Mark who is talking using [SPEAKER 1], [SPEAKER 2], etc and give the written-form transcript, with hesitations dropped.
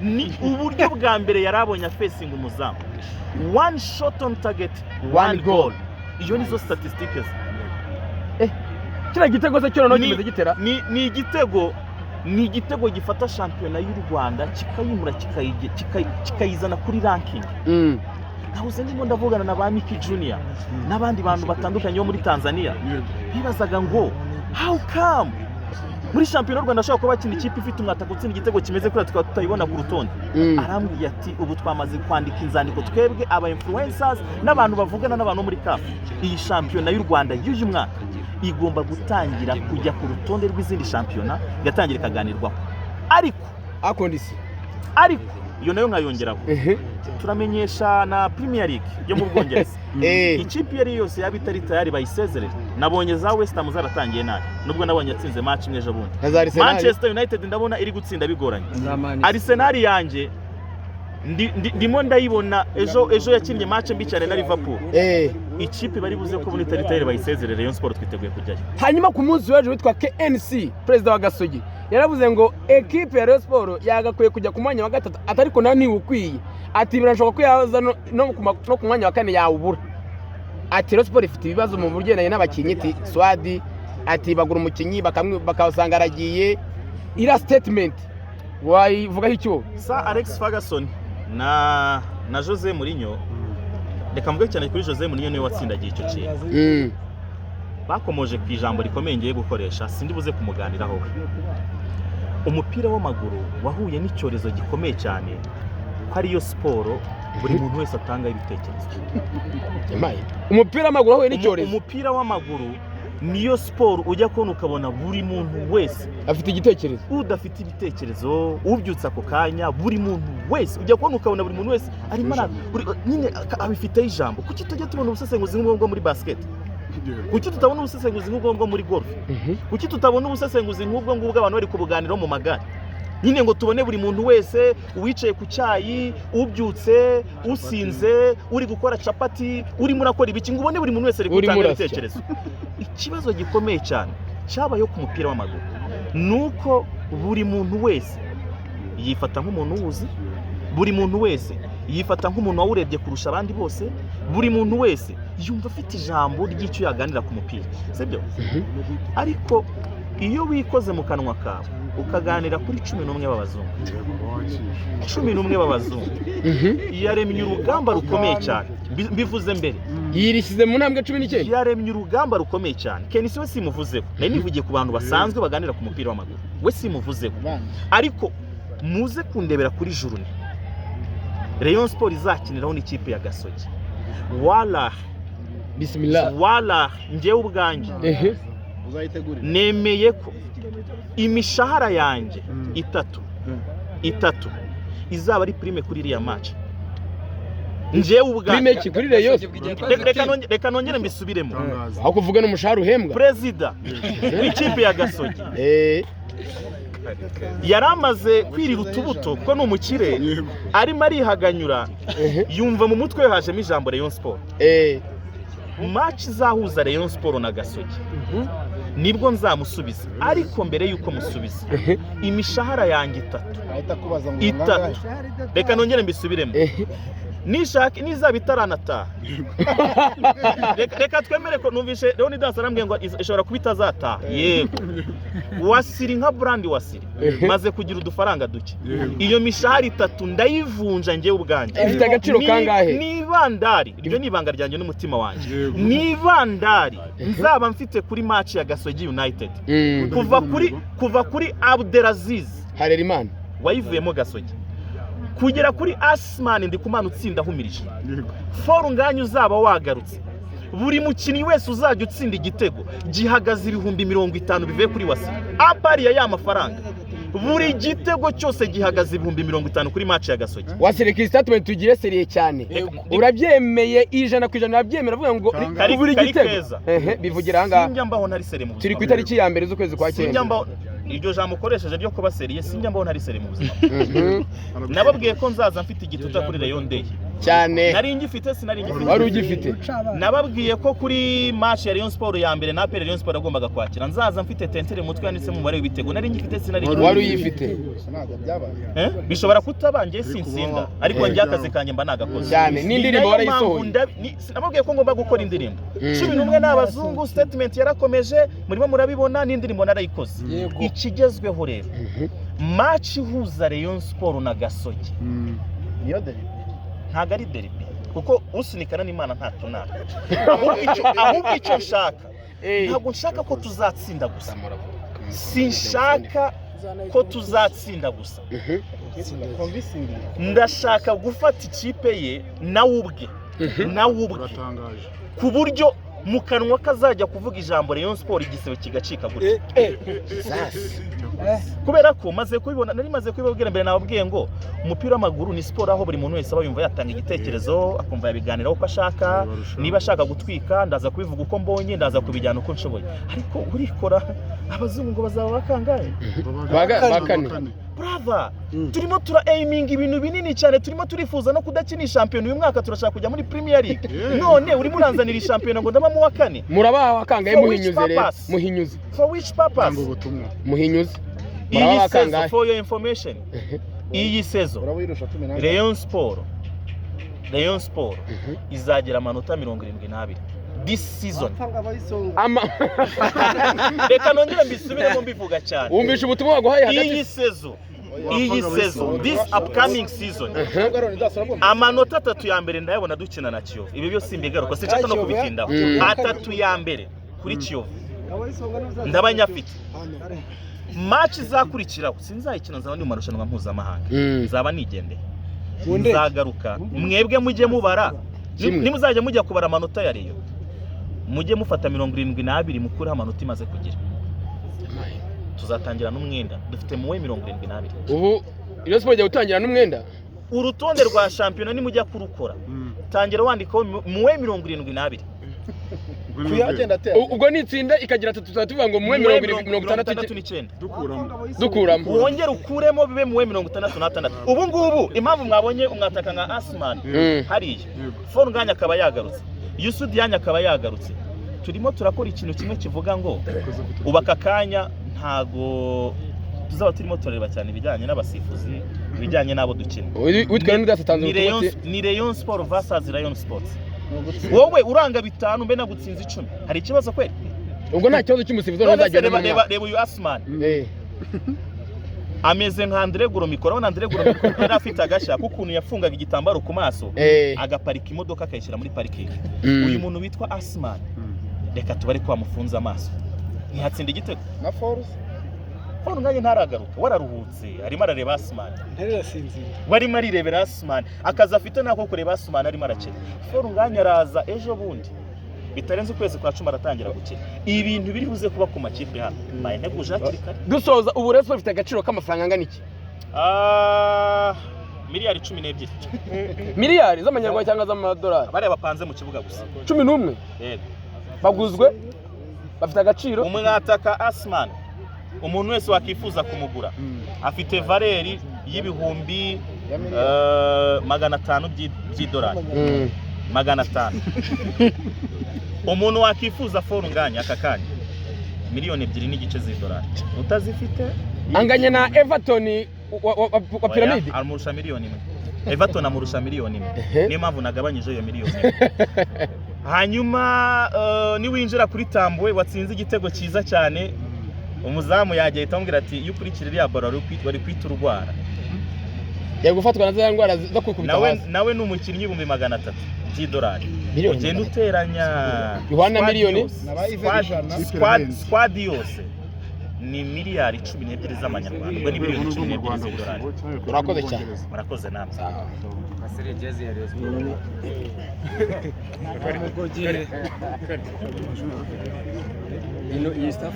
[SPEAKER 1] ni uburyo bwa mbere yarabonye facing umuzamu. One shot on target, one goal. Iyo nizo statistics.
[SPEAKER 2] Kira gitego se cyo no kimeze gitera.
[SPEAKER 1] Ni igitego gifata shampiyona y'u Rwanda kikayimura kikayizana kuri ranking. Nahuze ndimo ndavugana na ba Miki Junior n'abandi bantu batandukanye bo muri Tanzania. Bibazaga ngo how come muri shampiyona y'u Rwanda ashobora kuba bakina ikipe ifite umwata gutsinda igitego kimeze kuri tukaba tutayibona ku rutonde. Arambwiye ati ubu twamaze kwandika inzandiko twebwe aba influencers n'abantu bavugana n'abantu muri CAF. Iyi shampiyona y'u Rwanda y'uyu mwaka igomba gutangira kujya ku rutonde rw'izindi shampiyona gatangira kaganirwaho. Ariko iyo nayo nkayongeraho. Turamenyesha na Premier League yo mu Bwongereza. Ikipe yari yose yaba itari tayari bayisezerere. Nabonye za West Ham zaratangiye nabi. Nubwo nabonye yatsinze match imwe ejo bundi. Manchester United ndabona iri gutsinda bigoranye. Arsenal yanjye ndimo ndayibona ejo yakinnye match mbi cyane na Liverpool. Ikipe bari buze ko muri tayari bayisezerere Rayon Sport twiteguye kujyayo.
[SPEAKER 2] Hanyuma ku munsi w'ejo witwa KNC president wa Gasogi yaravuze ngo equipe ya Rayon Sport yagakwiye kujya ku mwanya wa gatatu atariko nani ukwiye. Ati birashoboka ko yaza no ku mwanya wa kane yawubura. Ati Rayon Sport ifite ibibazo mu buryo n'abakinyi ati Swadi ati bagura umukinyi bakawusanga aragiye. Ira statement wayivuga icyo
[SPEAKER 1] sa Alex Ferguson na Jose Mourinho. Reka mvuge cyane kuri Jose Mourinho niwe watsindagiye icyo kintu. Bakomoje ku ijambo rikomeye ngiye gukoresha sindi buze kumuganiraho. Umupira w'amaguru wahuye n'icyorezo gikomeye cyane ko ariyo siporo buri muntu wese atanga ibitekerezo.
[SPEAKER 2] Umupira w'amaguru wahuye n'icyorezo.
[SPEAKER 1] Umupira w'amaguru niyo siporo ujya kubona ukabona buri muntu wese
[SPEAKER 2] afite igitekerezo.
[SPEAKER 1] Udafite ibitekerezo ubyutsa ako kanya buri muntu wese ujya kubona ukabona buri muntu wese arimo nyine abifiteho ijambo. Kuki tujya tubona ubusesenguzi nk'ubwo muri basket? Kuki tutabona ubusesenguzi nk'ubwo muri golf? Kuki tutabona ubusesenguzi nk'ubwo abantu bari kubuganiraho mu magare? Nyine ngo tubone buri muntu wese uwicaye ku cyayi, ubyutse, usinze, uri gukora capati, uri murakora ibiki ngo ubone buri muntu wese ari gutanga ibitekerezo. Ikibazo gikomeye cyane cyabayo ku mupira w'amaguru nuko buri muntu wese yifata nk'umuntu uwuzi, buri muntu wese yifata nk'umuntu wawurebye kurusha abandi bose, buri muntu wese yumva afite ijambo ry'icyo yaganira ku mupira, sibyo? Ariko iyo wikoze mu kanwa kawe ukaganira kuri 11 b'abazungu, 11 b'abazungu yaremye urugamba rukomeye cyane. Bivuze mbere
[SPEAKER 2] yirishyize mu ntambwe 19
[SPEAKER 1] yaremye urugamba rukomeye cyane. Kenisi we simuvuzeho, nari nivugiye ku bantu basanzwe baganira ku mupira w'amaguru, we simuvuzeho. Ariko muze kundebera kuri Jurune Rayon Sport izakiniraho n'ikipe ya Gasogi.
[SPEAKER 2] Bismillah
[SPEAKER 1] njyewe ubwanjye nemeye ko imishahara yanjye itatu izaba ari prime kuri iriya match. Njyewe ubwanjye
[SPEAKER 2] prime kuri Rayon.
[SPEAKER 1] Reka nongere mbisubiremo.
[SPEAKER 2] Aho kuvuga n'umushahara uhembwa
[SPEAKER 1] President w'ikipe ya Gasogi yaramaze kwirira utubuto ko n'umukire arimo arihaganyura yumva mu mutwe hajemo ijambo Rayon Sport. Match izahuza Rayon Sport na Gasogi nibwo nzamusubiza. Ariko mbere yuko musubiza imishahara yanjye itatu reka nongere mbisubiremo. Nishaka nizaba itaranataha reka twemere ko numvishe Leonidas arambwiye ngo ishobora kuba itazataha. Yego wasiri nka brand wasiri maze kugira udufaranga duke. Iyo mishahara itatu ndayivunja njyewe ubwanjye.
[SPEAKER 2] Ifite agaciro kangahe?
[SPEAKER 1] Ni bandari. Iryo ni ibanga ryanjye n'umutima wanjye. Ni bandari nzaba mfite kuri match ya Gasogi United. Kuva kuri Abdelaziz
[SPEAKER 2] Harerimana
[SPEAKER 1] wayivuyemo Gasogi kugera kuri Asman Ndikumana utsinda humirije. For nganya uzaba wagarutse buri mukinnyi wese uzajya utsinda igitego gihagaze 50,000 bivuye kuri wasi. Apari ya mafaranga buri gitego cyose gihagaze 50,000 kuri match ya Gasogi.
[SPEAKER 2] Wasireka statement tugire seriye cyane. Urabyemeye 100% urabyemera avuga ngo buri gitego bivugira hanga.
[SPEAKER 1] Sinjya mbaho ntari seriye mu buzima.
[SPEAKER 2] Turi ku itariki ya mbere z'ukwezi kwa 9.
[SPEAKER 1] Sinjya mbaho iryo jambo ukoresheje ryo kuba seriye, sinjya mbaho ntari seriye mu buzima. Nababwiye ko nzaza mfite igituta kuri Rayon Day.
[SPEAKER 2] cyane
[SPEAKER 1] nari ngifite sinari ngifite
[SPEAKER 2] wari ugifite
[SPEAKER 1] nababwiye ko kuri match ya Rayon Sport ya mbere na Rayon Sport agombaga kwakira nzaza mfite tentere mutwe yanditse mu mubare w'ibitego nari ngifite sinari
[SPEAKER 2] wari uyifite
[SPEAKER 1] bishobora kutabangiye sinsinda ariko njye akazi kanjye mba nagakoze
[SPEAKER 2] cyane n'indirimbo warayisohoye
[SPEAKER 1] nababwiye ko ngomba gukora indirimbo 11 n'abazungu statement yarakomeje murimo murabibona n'indirimbo narayikoze ikigezweho rero match ihuza Rayon Sport na Gasogi niyo derby ntago ari derby kuko usunikana n'Imana nta tunaka ahubwo icyo nshaka ntabwo nshaka ko tuzatsinda gusa sinshaka ko tuzatsinda gusa ndashaka gufata ikipe ye nawe ubwe ku buryo mu kanwa kazajya kuvuga ijambo Rayon Sport igisebe kigacika gutya kubera ko maze kubibona nari maze kubibabwira mbere nababwiye ngo umupira w'amaguru ni sport aho buri muntu wese aba yumva yatanga igitekerezo akumva yabiganiraho uko ashaka niba ashaka gutwika ndaza kubivuga uko mbonye ndaza kubijyana uko nshoboye ariko urikora abazungu ngo bazaba bakangaye
[SPEAKER 2] bakane
[SPEAKER 1] brava turimo tura aiming ibintu binini cyane turimo turifuza no kudakina champion uyu mwaka turashaka kujya muri Premier League none uri muranzanira champion ngo ndaba mu wa kane
[SPEAKER 2] murabaha wakangaye muhinyuze rero muhinyuze
[SPEAKER 1] for which purpose
[SPEAKER 2] muhinyuze
[SPEAKER 1] iyi season for your information iyi season Rayon Sport izagira amanota 72 this season reka nongere mbisubiremo mbivuga cyane
[SPEAKER 2] wumvisha ubutumwa waguhaye hagati
[SPEAKER 1] iyi season this upcoming season amanota 3 ya mbere ndayabona dukina na Kiyovu ibi byose simbigaruka sinshaka no kubitindaho 3 ya mbere kuri Kiyovu ndabanyafite match izakurikiraho sinzayikina nzaba ndi mu marushanwa mpuzamahanga nzaba nigendeye nzagaruka mwebwe mujye mubara nimuzajya mujya kubara amanota ya Rayon mujye mufata 72 mukuru amanota imaze kugira tuzatangira n'umwenda dufite muwe 72
[SPEAKER 2] ubu Rayon Sport igiye gutangira n'umwenda
[SPEAKER 1] urutonde rwa shampiyona ni mujya kurukora tangira wandikaho muwe 72
[SPEAKER 2] ubwo nitsinda ikagira 3 tuzavuga ngo muwe 69 dukuramo
[SPEAKER 1] wongera ukuremo bibe muwe 66 ubu ngubu impamvu mwabonye umwataka nka Asman hariya phone nganya akaba yagarutse Yusud yanya akaba yagarutse turimo turakora ikintu kimwe kivuga ngo ubaka kanya ntago tuzaba turimo turareba cyane ibijyanye n'abasifuzi ibijyanye n'abo dukina
[SPEAKER 2] witwa n'udasatanze
[SPEAKER 1] ni Rayon Sport versus Rayon Sports wowe uranga 5 mbe nagutsinze 10 hari ikibazo kweli
[SPEAKER 2] ubwo nta kibazo cy'umusifuzi n'uzajya
[SPEAKER 1] reba uyu Asman ameze nka Andre Goromikoro na Andre Goromikoro yari afite agashya kukuntu yafungaga igitambaro ku maso agaparika imodoka akayishyira muri parking uyu muntu witwa Asman reka tubare ko amufunza amaso ntihatsinda igitego
[SPEAKER 3] na force
[SPEAKER 1] phone nganye ntaragaruka wararuhutse arimo arareba Asman
[SPEAKER 3] ntarasinzira
[SPEAKER 1] warimo arirebera Asman akaza afite nako kureba Asman arimo arakina phone nganye araza ejo bundi bitarenze ukwezi kwa 10 aratangira gukina ibintu biri buze kuba ku makipe hano mayine gujatiri kare
[SPEAKER 2] dusoza ubu Rayon Sport ifite agaciro k'amafaranga angana iki
[SPEAKER 1] miliyari 12
[SPEAKER 2] miliyari z'amanyarwanda cyangwa z'amadolari
[SPEAKER 1] bare bapanze mu kibuga gusa
[SPEAKER 2] 11
[SPEAKER 1] yego
[SPEAKER 2] baguzwe bafite agaciro
[SPEAKER 1] umwataka Asman umuntu wese wakifuza kumugura afite valeri y'ibihumbi 500 by'idolari 500 umuntu wakifuza phone nganya akakanya miliyoni 2 n'igice z'idolari utazifite
[SPEAKER 2] anganya na Everton wa Pyramid
[SPEAKER 1] amurusha miliyoni 1 Everton amurusha miliyoni 1 niyo mpamvu nagabanyije iyo miliyoni 1 hanyuma ni winjira kuri Tambwe watsinze igitego cyiza cyane umuzamu yagiye tambwira ati iyo ukurikira iriya baro wari kwita urwara
[SPEAKER 2] yego gufatwa na za ndwara zo kwikubita
[SPEAKER 1] nawe n'umukinnyi 300 by'idolari ugenda uteranya
[SPEAKER 2] Yohana miliyoni
[SPEAKER 1] squad yose ni miliyari 12 z'amanyarwanda ubwo ni miliyoni 12 z'idolari
[SPEAKER 2] urakoze cyane
[SPEAKER 1] murakoze namwe
[SPEAKER 4] Kasere jezi ya Rayon Sport. Ino iyi staff